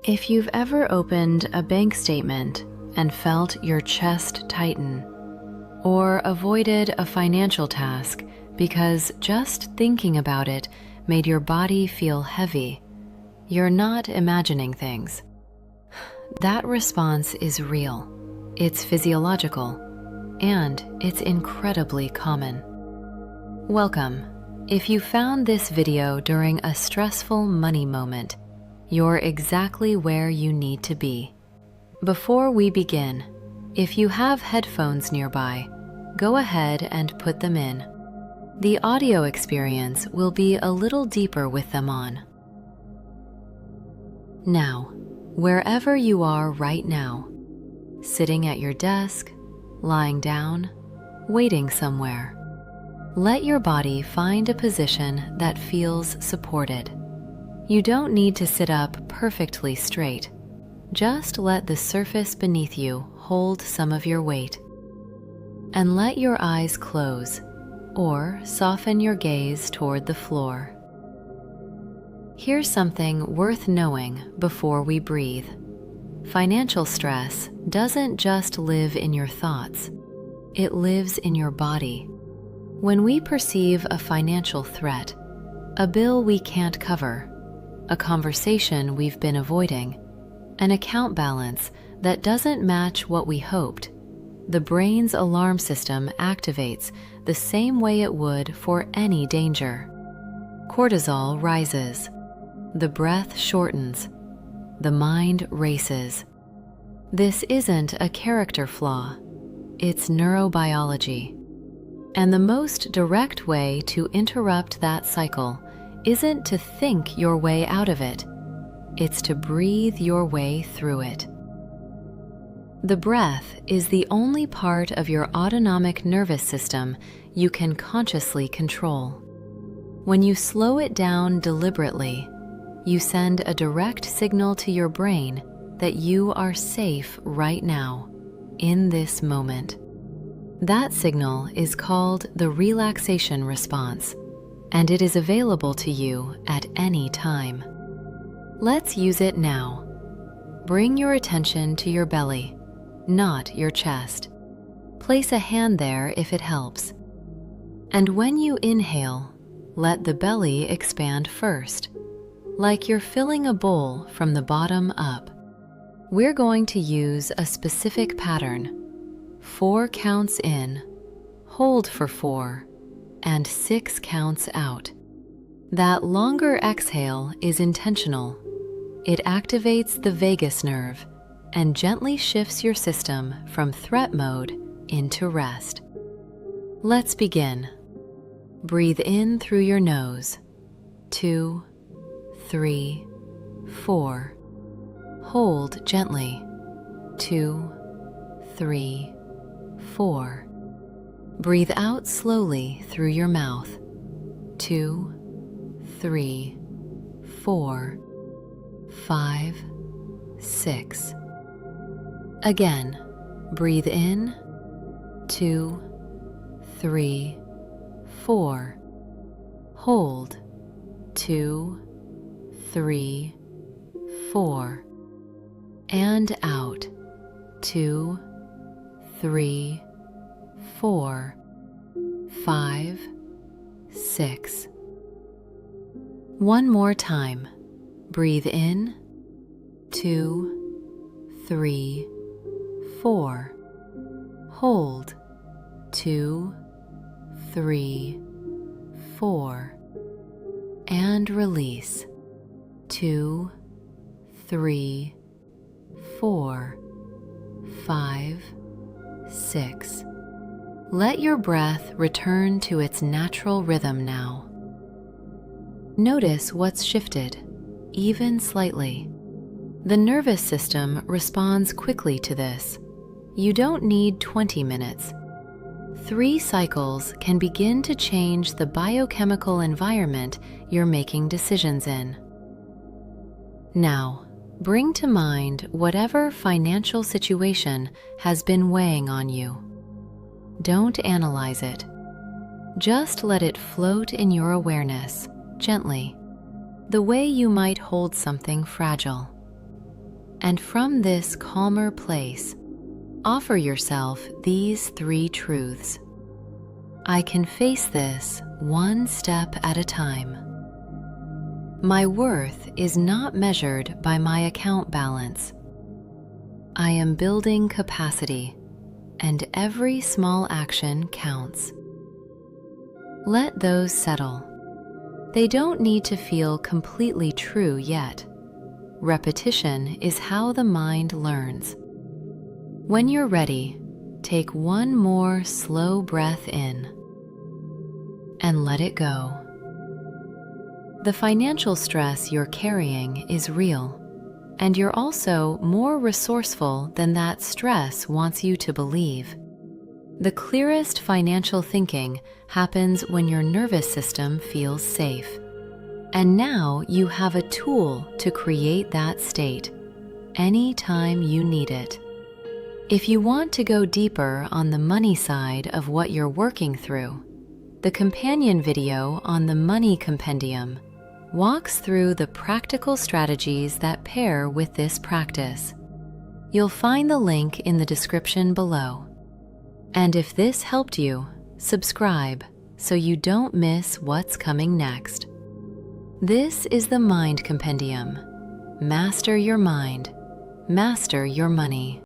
If you've ever opened a bank statement and felt your chest tighten, or avoided a financial task because just thinking about it made your body feel heavy, you're not imagining things. That response is real, it's physiological, and it's incredibly common. Welcome. If you found this video during a stressful money moment, you're exactly where you need to be. Before we begin, if you have headphones nearby, go ahead and put them in. The audio experience will be a little deeper with them on. Now, wherever you are right now, sitting at your desk, lying down, waiting somewhere, let your body find a position that feels supported. You don't need to sit up perfectly straight. Just let the surface beneath you hold some of your weight. And let your eyes close, or soften your gaze toward the floor. Here's something worth knowing before we breathe. Financial stress doesn't just live in your thoughts, it lives in your body. When we perceive a financial threat, a bill we can't cover, a conversation we've been avoiding, an account balance that doesn't match what we hoped, the brain's alarm system activates the same way it would for any danger. Cortisol rises, the breath shortens, the mind races. This isn't a character flaw, it's neurobiology. And the most direct way to interrupt that cycle isn't to think your way out of it, it's to breathe your way through it. The breath is the only part of your autonomic nervous system you can consciously control. When you slow it down deliberately, you send a direct signal to your brain that you are safe right now, in this moment. That signal is called the relaxation response, and it is available to you at any time. Let's use it now. Bring your attention to your belly, not your chest. Place a hand there if it helps. And when you inhale, let the belly expand first, like you're filling a bowl from the bottom up. We're going to use a specific pattern. 4 counts in, hold for 4, and 6 counts out. That longer exhale is intentional. It activates the vagus nerve and gently shifts your system from threat mode into rest. Let's begin. Breathe in through your nose. 2, 3, 4. Hold gently. 2, 3, 4. Breathe out slowly through your mouth. 2, 3, 4, 5, 6. Again, breathe in. 2, 3, 4. Hold. 2, 3, 4. And out. 2, 3, 4, 5, 6. One more time. Breathe in. 2, 3, 4. Hold. 2, 3, 4. And release. 2, 3, 4, 5, 6. Let your breath return to its natural rhythm now. Notice what's shifted, even slightly. The nervous system responds quickly to this. You don't need 20 minutes. 3 cycles can begin to change the biochemical environment you're making decisions in. Now, bring to mind whatever financial situation has been weighing on you. Don't analyze it. Just let it float in your awareness, gently, the way you might hold something fragile. And from this calmer place, offer yourself these 3 truths. I can face this one step at a time. My worth is not measured by my account balance. I am building capacity, and every small action counts. Let those settle. They don't need to feel completely true yet. Repetition is how the mind learns. When you're ready, take one more slow breath in and let it go. The financial stress you're carrying is real, and you're also more resourceful than that stress wants you to believe. The clearest financial thinking happens when your nervous system feels safe. And now you have a tool to create that state anytime you need it. If you want to go deeper on the money side of what you're working through, the companion video on the Money Compendium walks through the practical strategies that pair with this practice. You'll find the link in the description below. And if this helped you, subscribe so you don't miss what's coming next. This is the Mind Compendium. Master your mind, master your money.